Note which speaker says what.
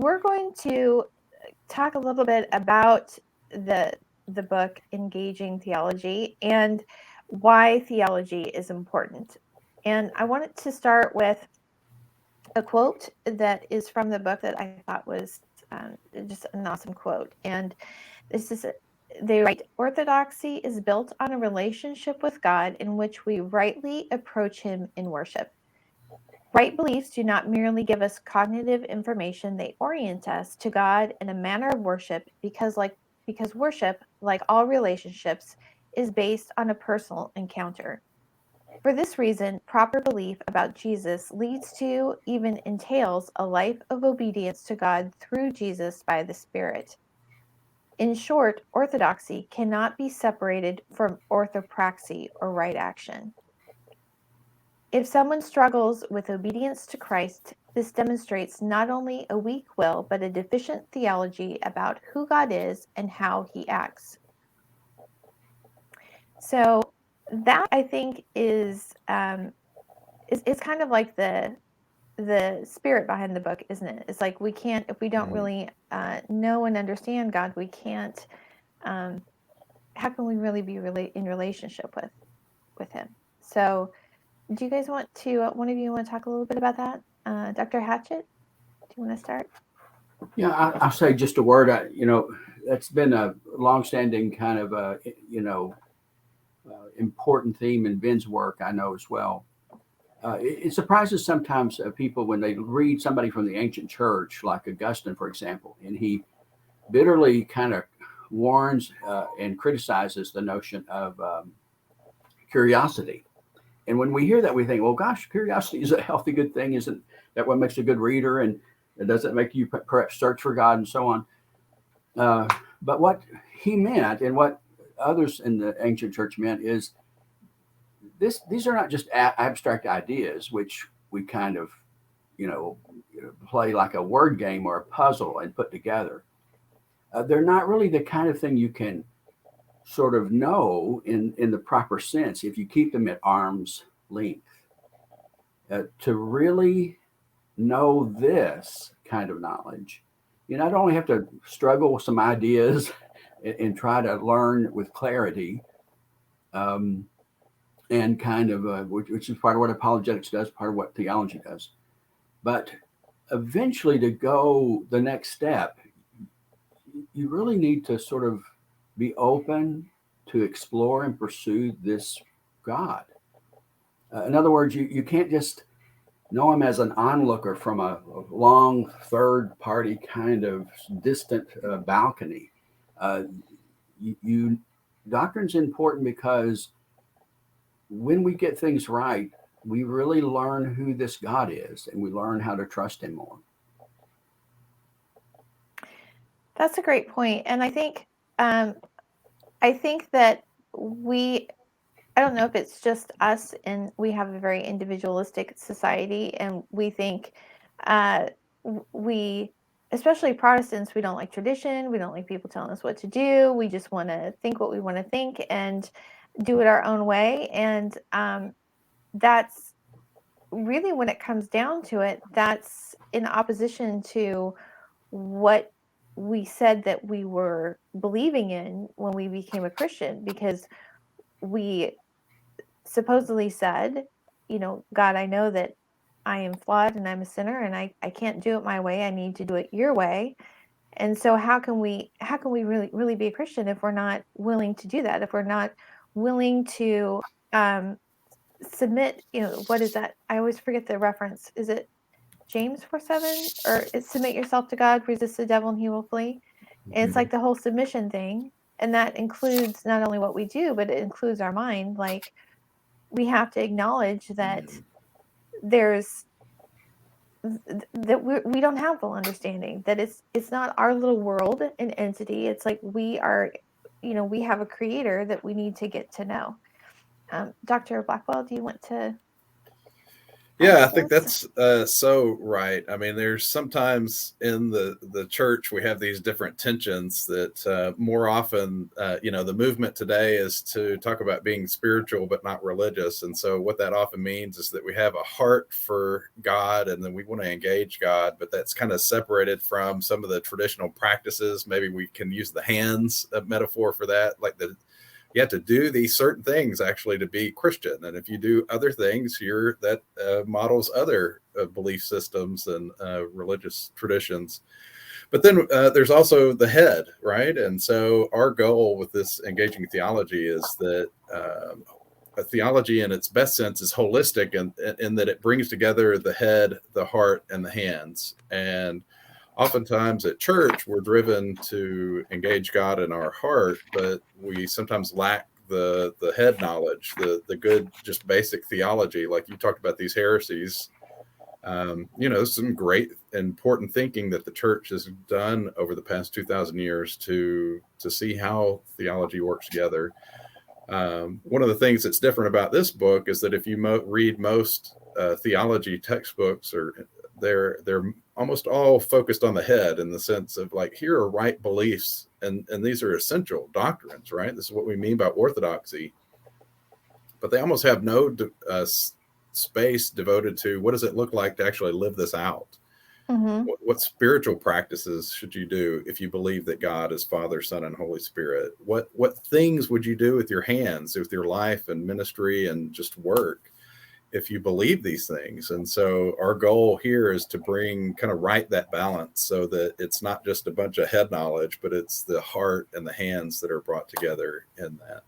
Speaker 1: we're going to talk a little bit about the book Engaging Theology and why theology is important. And I wanted to start with a quote that is from the book that I thought was just an awesome quote. And this is they write, "Orthodoxy is built on a relationship with God in which we rightly approach Him in worship. Right beliefs do not merely give us cognitive information, they orient us to God in a manner of worship because worship, like all relationships, is based on a personal encounter. For this reason, proper belief about Jesus leads to, even entails, a life of obedience to God through Jesus by the Spirit. In short, orthodoxy cannot be separated from orthopraxy or right action. If someone struggles with obedience to Christ, this demonstrates not only a weak will, but a deficient theology about who God is and how He acts." So that, I think, is kind of like the spirit behind the book, isn't it? It's like we can't, if we don't really know and understand God, we can't. How can we really be in relationship with Him? So, do you guys want to? One of you want to talk a little bit about that? Dr. Hatchett, do you want to start?
Speaker 2: Yeah, I'll say just a word. That's been a longstanding kind of important theme in Ben's work. I know as well. It surprises sometimes people when they read somebody from the ancient church, like Augustine, for example, and he bitterly kind of warns and criticizes the notion of curiosity. And when we hear that, we think, well, gosh, curiosity is a healthy, good thing. Isn't that what makes a good reader? And it doesn't make you perhaps search for God and so on. But what he meant and what others in the ancient church meant is these are not just abstract ideas, which we kind of, you know, play like a word game or a puzzle and put together. They're not really the kind of thing you can sort of know in the proper sense if you keep them at arm's length. To really know this kind of knowledge, you not only have to struggle with some ideas and try to learn with clarity, um, and kind of, which is part of what apologetics does, part of what theology does, but eventually to go the next step, you really need to sort of be open to explore and pursue this God. In other words, you can't just know him as an onlooker from a long third party kind of distant balcony. Uh, you doctrine's important because when we get things right, we really learn who this God is and we learn how to trust him more.
Speaker 1: That's a great point, and um, I think that I don't know if it's just us, and we have a very individualistic society, and we think uh, we, especially Protestants, we don't like tradition. We don't like people telling us what to do. We just want to think what we want to think and do it our own way. And that's really, when it comes down to it, that's in opposition to what we said that we were believing in when we became a Christian, because we supposedly said, God, I know that I am flawed and I'm a sinner and I can't do it my way. I need to do it your way. And so how can we really be a Christian if we're not willing to do that? If we're not willing to um, submit, what is that? I always forget the reference. Is it James 4:7, or it's submit yourself to God, resist the devil and he will flee? And it's
Speaker 2: Mm-hmm.
Speaker 1: like the whole submission thing. And that includes not only what we do, but it includes our mind. Like, we have to acknowledge that there's that we don't have full understanding, that it's not our little world and entity. It's like we are, we have a creator that we need to get to know. Dr. Blackwell, do you want to?
Speaker 3: Yeah, I think that's so right. I mean, there's sometimes in the church we have these different tensions that more often, the movement today is to talk about being spiritual but not religious. And so what that often means is that we have a heart for God and then we want to engage God, but that's kind of separated from some of the traditional practices. Maybe we can use the hands metaphor for that, like you have to do these certain things actually to be Christian. And if you do other things, that models other belief systems and religious traditions. But then there's also the head, right? And so our goal with this engaging theology is that a theology in its best sense is holistic in that it brings together the head, the heart, and the hands. And oftentimes at church, we're driven to engage God in our heart, but we sometimes lack the head knowledge, the good, just basic theology. Like you talked about these heresies, some great important thinking that the church has done over the past 2,000 years to see how theology works together. One of the things that's different about this book is that if you read most theology textbooks, or they're almost all focused on the head in the sense of like, here are right beliefs, and these are essential doctrines, right? This is what we mean by orthodoxy. But they almost have no space devoted to what does it look like to actually live this out? Mm-hmm. What spiritual practices should you do if you believe that God is Father, Son, and Holy Spirit? What things would you do with your hands, with your life and ministry and just work if you believe these things? And so our goal here is to kind of right that balance so that it's not just a bunch of head knowledge, but it's the heart and the hands that are brought together in that.